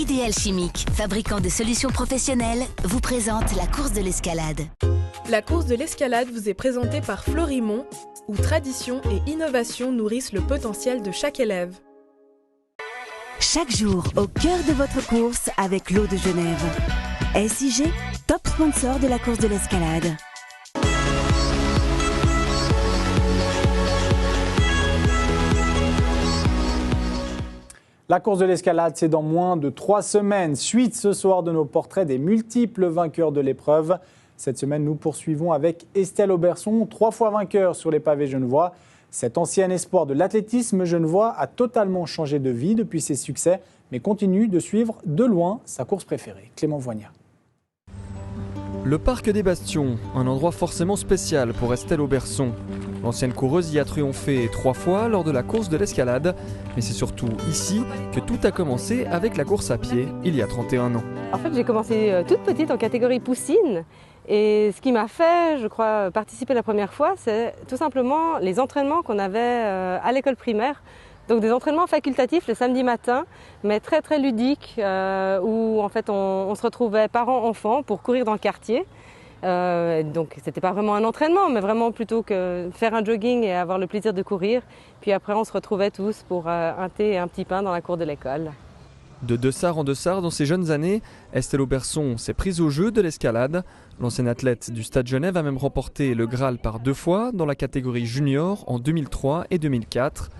Idéal Chimique, fabricant de solutions professionnelles, vous présente la course de l'escalade. La course de l'escalade vous est présentée par Florimont, où tradition et innovation nourrissent le potentiel de chaque élève. Chaque jour, au cœur de votre course avec l'eau de Genève. SIG, top sponsor de la course de l'escalade. La course de l'escalade, c'est dans moins de 3 semaines. Suite ce soir de nos portraits des multiples vainqueurs de l'épreuve. Cette semaine, nous poursuivons avec Estelle Auberson, 3 fois vainqueur sur les pavés genevois. Cet ancien espoir de l'athlétisme genevois a totalement changé de vie depuis ses succès, mais continue de suivre de loin sa course préférée. Clément Voignat. Le parc des Bastions, un endroit forcément spécial pour Estelle Auberson. L'ancienne coureuse y a triomphé 3 fois lors de la course de l'escalade, mais c'est surtout ici que tout a commencé avec la course à pied, il y a 31 ans. En fait, j'ai commencé toute petite en catégorie poussine, et ce qui m'a fait, je crois, participer la première fois, c'est tout simplement les entraînements qu'on avait à l'école primaire. Donc des entraînements facultatifs le samedi matin, mais très très ludiques, où en fait on se retrouvait parents-enfants pour courir dans le quartier. Donc c'était pas vraiment un entraînement, mais vraiment plutôt que faire un jogging et avoir le plaisir de courir. Puis après on se retrouvait tous pour un thé et un petit pain dans la cour de l'école. De deçard en deçard dans ses jeunes années, Estelle Auberson s'est prise au jeu de l'escalade. L'ancienne athlète du Stade Genève a même remporté le Graal par 2 fois dans la catégorie junior en 2003 et 2004.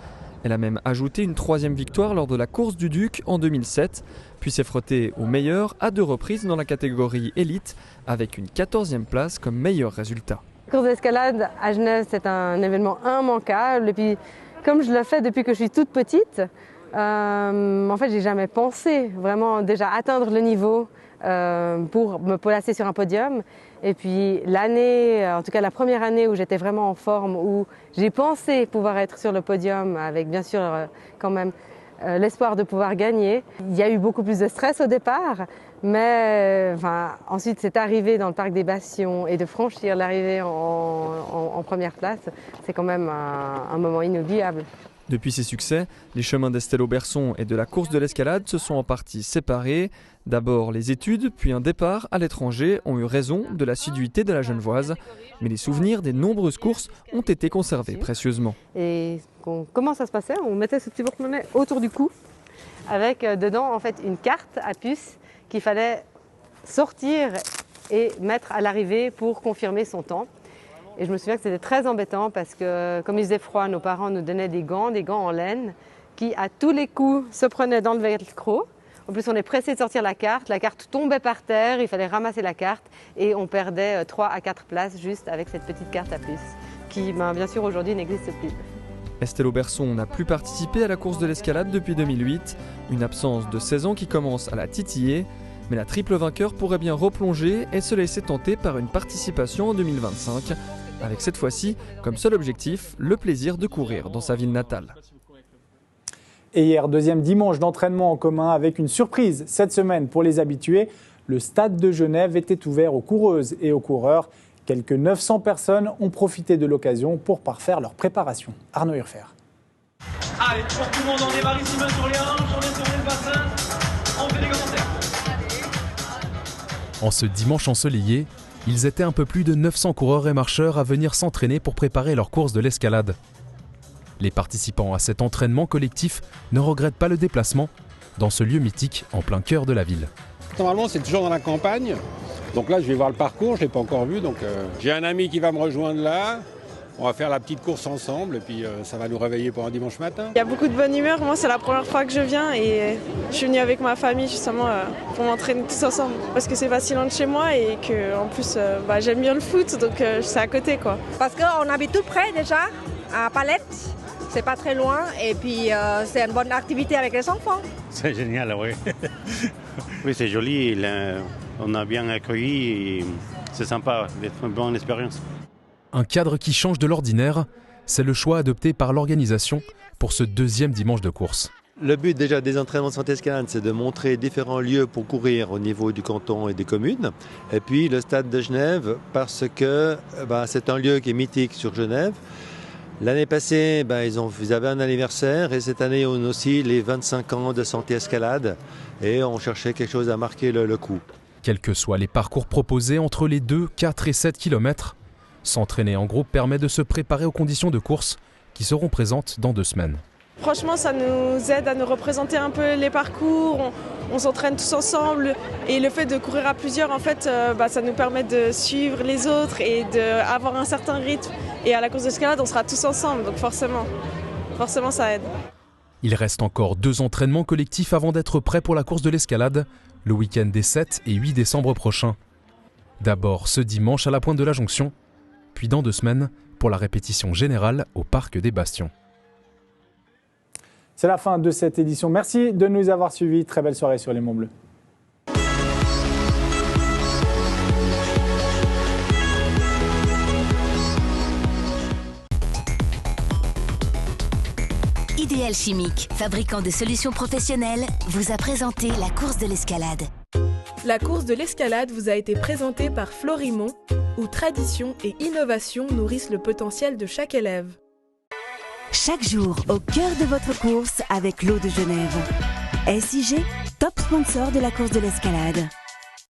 Elle a même ajouté une 3e victoire lors de la course du Duc en 2007, puis s'est frottée au meilleur à 2 reprises dans la catégorie élite, avec une 14e place comme meilleur résultat. La course d'escalade à Genève, c'est un événement immanquable. Et puis, comme je le fais depuis que je suis toute petite, en fait, j'ai jamais pensé vraiment déjà atteindre le niveau pour me placer sur un podium. Et puis l'année, en tout cas la première année où j'étais vraiment en forme, où j'ai pensé pouvoir être sur le podium avec bien sûr quand même l'espoir de pouvoir gagner. Il y a eu beaucoup plus de stress au départ, mais ensuite c'est arrivé dans le parc des Bastions et de franchir l'arrivée en première place, c'est quand même un moment inoubliable. Depuis ses succès, les chemins d'Estelle Auberson et de la course de l'escalade se sont en partie séparés. D'abord les études, puis un départ à l'étranger ont eu raison de l'assiduité de la Genevoise. Mais les souvenirs des nombreuses courses ont été conservés précieusement. Et comment ça se passait? On mettait ce petit porte-monnaie autour du cou avec dedans en fait une carte à puce qu'il fallait sortir et mettre à l'arrivée pour confirmer son temps. Et je me souviens que c'était très embêtant parce que comme il faisait froid, nos parents nous donnaient des gants en laine qui à tous les coups se prenaient dans le velcro. En plus on est pressé de sortir la carte tombait par terre, il fallait ramasser la carte et on perdait 3 à 4 places juste avec cette petite carte à puce qui bien sûr aujourd'hui n'existe plus. Estelle Auberson n'a plus participé à la course de l'escalade depuis 2008, une absence de 16 ans qui commence à la titiller. Mais la triple vainqueur pourrait bien replonger et se laisser tenter par une participation en 2025, avec cette fois-ci, comme seul objectif, le plaisir de courir dans sa ville natale. Et hier, 2e dimanche d'entraînement en commun avec une surprise. Cette semaine, pour les habitués, le Stade de Genève était ouvert aux coureuses et aux coureurs. Quelques 900 personnes ont profité de l'occasion pour parfaire leur préparation. Arnaud Urfer. Allez, pour tout le monde, on démarre ici sur les hanches, on est sur le bassin, on fait des commentaires. En ce dimanche ensoleillé, ils étaient un peu plus de 900 coureurs et marcheurs à venir s'entraîner pour préparer leur course de l'escalade. Les participants à cet entraînement collectif ne regrettent pas le déplacement dans ce lieu mythique en plein cœur de la ville. Normalement, c'est toujours dans la campagne. Donc là, je vais voir le parcours, je ne l'ai pas encore vu. Donc j'ai un ami qui va me rejoindre là. On va faire la petite course ensemble et puis ça va nous réveiller pour un dimanche matin. Il y a beaucoup de bonne humeur. Moi, c'est la première fois que je viens et je suis venue avec ma famille justement pour m'entraîner tous ensemble. Parce que c'est pas si loin de chez moi et qu'en plus, j'aime bien le foot, donc c'est à côté, quoi. Parce qu'on habite tout près déjà, à Palette. C'est pas très loin et puis c'est une bonne activité avec les enfants. C'est génial, oui. Oui, c'est joli. On a bien accueilli et c'est sympa, c'est une bonne expérience. Un cadre qui change de l'ordinaire, c'est le choix adopté par l'organisation pour ce 2e dimanche de course. Le but déjà des entraînements de santé escalade, c'est de montrer différents lieux pour courir au niveau du canton et des communes. Et puis le Stade de Genève, parce que c'est un lieu qui est mythique sur Genève. L'année passée, ils avaient un anniversaire et cette année, on a aussi les 25 ans de Santé Escalade et on cherchait quelque chose à marquer le coup. Quels que soient les parcours proposés entre les 2, 4 et 7 km, s'entraîner en groupe permet de se préparer aux conditions de course qui seront présentes dans 2 semaines. Franchement, ça nous aide à nous représenter un peu les parcours, on s'entraîne tous ensemble et le fait de courir à plusieurs, en fait, ça nous permet de suivre les autres et d'avoir un certain rythme. Et à la course d'escalade, on sera tous ensemble, donc forcément ça aide. Il reste encore 2 entraînements collectifs avant d'être prêt pour la course de l'escalade, le week-end des 7 et 8 décembre prochains. D'abord ce dimanche à la Pointe de la Jonction, puis dans 2 semaines pour la répétition générale au Parc des Bastions. C'est la fin de cette édition. Merci de nous avoir suivis. Très belle soirée sur les Monts Bleus. Idéal Chimique, fabricant de solutions professionnelles, vous a présenté la course de l'escalade. La course de l'escalade vous a été présentée par Florimont, où tradition et innovation nourrissent le potentiel de chaque élève. Chaque jour, au cœur de votre course avec l'eau de Genève. SIG, top sponsor de la course de l'escalade.